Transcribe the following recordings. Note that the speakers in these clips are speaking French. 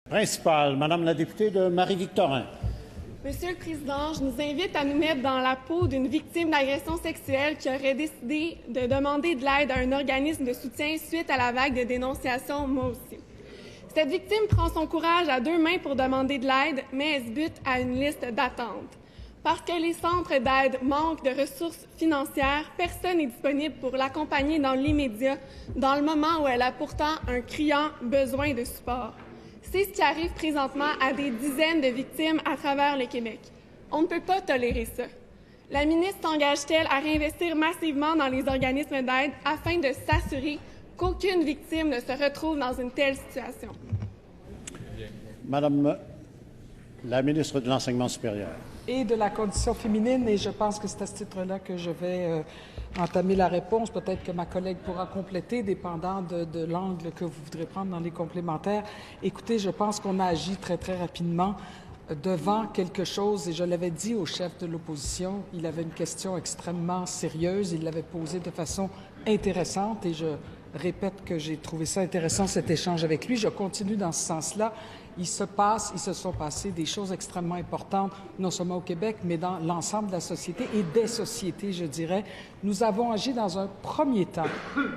Principal, Madame la députée de Marie-Victorin. Monsieur le Président, je nous invite à nous mettre dans la peau d'une victime d'agression sexuelle qui aurait décidé de demander de l'aide à un organisme de soutien suite à la vague de dénonciations, moi aussi. Cette victime prend son courage à deux mains pour demander de l'aide, mais elle se bute à une liste d'attente. Parce que les centres d'aide manquent de ressources financières, personne n'est disponible pour l'accompagner dans l'immédiat, dans le moment où elle a pourtant un criant besoin de support. C'est ce qui arrive présentement à des dizaines de victimes à travers le Québec. On ne peut pas tolérer ça. La ministre s'engage-t-elle à réinvestir massivement dans les organismes d'aide afin de s'assurer qu'aucune victime ne se retrouve dans une telle situation? Madame la ministre de l'Enseignement supérieur. Et de la condition féminine, et je pense que c'est à ce titre-là que je vais entamer la réponse. Peut-être que ma collègue pourra compléter, dépendant de l'angle que vous voudrez prendre dans les complémentaires. Écoutez, je pense qu'on a agi très, très rapidement devant quelque chose, et je l'avais dit au chef de l'opposition, il avait une question extrêmement sérieuse, il l'avait posée de façon intéressante, et je répète que j'ai trouvé ça intéressant, cet échange avec lui. Je continue dans ce sens-là. Il se sont passées des choses extrêmement importantes, non seulement au Québec, mais dans l'ensemble de la société et des sociétés, je dirais. Nous avons agi dans un premier temps,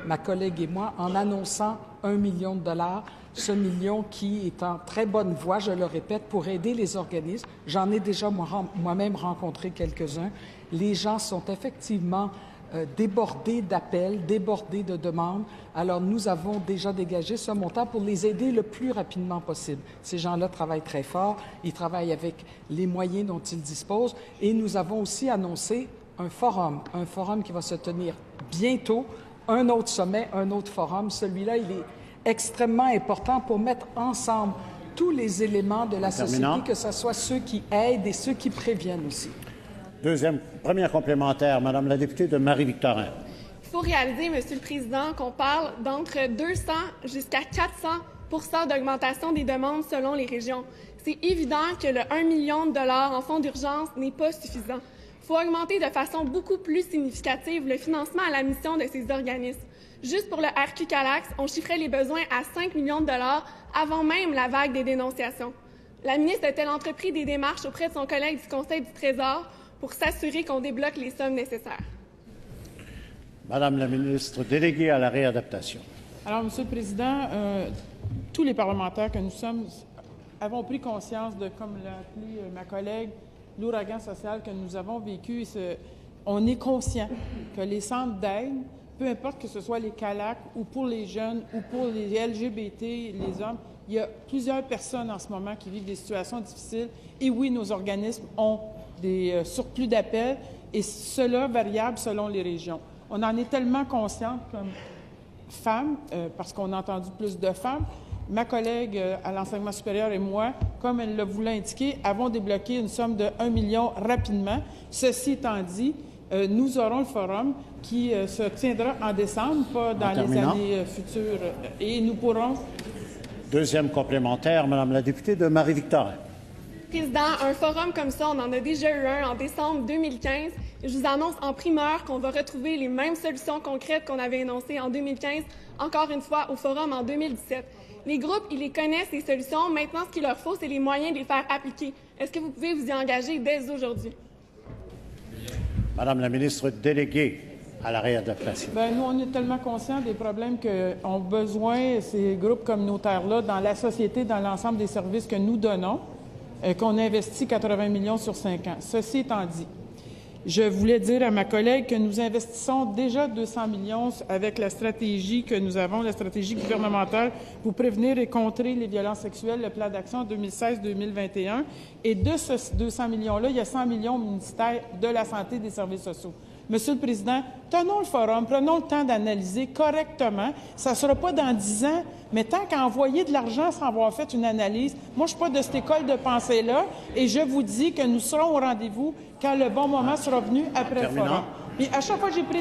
ma collègue et moi, en annonçant 1 million de dollars, ce million qui est en très bonne voie, je le répète, pour aider les organismes. J'en ai déjà moi-même rencontré quelques-uns. Les gens sont effectivement débordés d'appels, débordés de demandes. Alors, nous avons déjà dégagé ce montant pour les aider le plus rapidement possible. Ces gens-là travaillent très fort, ils travaillent avec les moyens dont ils disposent, et nous avons aussi annoncé un forum qui va se tenir bientôt, un autre sommet, un autre forum. Celui-là, il est extrêmement important pour mettre ensemble tous les éléments de la société, que ce soit ceux qui aident et ceux qui préviennent aussi. Première complémentaire, Madame la députée de Marie-Victorin. Il faut réaliser, Monsieur le Président, qu'on parle d'entre 200 jusqu'à 400 d'augmentation des demandes selon les régions. C'est évident que le 1 million de dollars en fonds d'urgence n'est pas suffisant. Il faut augmenter de façon beaucoup plus significative le financement à la mission de ces organismes. Juste pour le RQ-CALAX, on chiffrait les besoins à 5 millions de dollars avant même la vague des dénonciations. La ministre a-t-elle entrepris des démarches auprès de son collègue du Conseil du Trésor pour s'assurer qu'on débloque les sommes nécessaires? Madame la ministre déléguée à la réadaptation. Alors, Monsieur le Président, tous les parlementaires que nous sommes avons pris conscience de, comme l'a appelé ma collègue, l'ouragan social que nous avons vécu. On est conscient que les centres d'aide, peu importe que ce soit les CALAC ou pour les jeunes ou pour les LGBT, les hommes, il y a plusieurs personnes en ce moment qui vivent des situations difficiles. Et oui, nos organismes ont des surplus d'appels, et cela variable selon les régions. On en est tellement conscients comme femmes, parce qu'on a entendu plus de femmes. Ma collègue à l'enseignement supérieur et moi, comme elle l'a voulu indiquer, avons débloqué une somme de 1 million rapidement. Ceci étant dit, nous aurons le forum qui se tiendra en décembre, pas dans les années futures, et nous pourrons... Deuxième complémentaire, Madame la députée de Marie-Victorin. Président, un forum comme ça, on en a déjà eu un en décembre 2015. Je vous annonce en primeur qu'on va retrouver les mêmes solutions concrètes qu'on avait énoncées en 2015, encore une fois au forum en 2017. Les groupes, ils les connaissent, les solutions. Maintenant, ce qu'il leur faut, c'est les moyens de les faire appliquer. Est-ce que vous pouvez vous y engager dès aujourd'hui? Madame la ministre déléguée à la réadaptation. Bien, nous, on est tellement conscients des problèmes qu'ont besoin ces groupes communautaires-là dans la société, dans l'ensemble des services que nous donnons, qu'on investit 80 millions sur 5 ans. Ceci étant dit, je voulais dire à ma collègue que nous investissons déjà 200 millions avec la stratégie que nous avons, la stratégie gouvernementale pour prévenir et contrer les violences sexuelles, le plan d'action 2016-2021. Et de ce 200 millions-là, il y a 100 millions au ministère de la Santé et des Services sociaux. Monsieur le Président, tenons le forum, prenons le temps d'analyser correctement. Ça ne sera pas dans 10 ans, mais tant qu'à envoyer de l'argent sans avoir fait une analyse, moi, je ne suis pas de cette école de pensée-là, et je vous dis que nous serons au rendez-vous quand le bon moment sera venu après le forum. Et à chaque fois que j'ai pris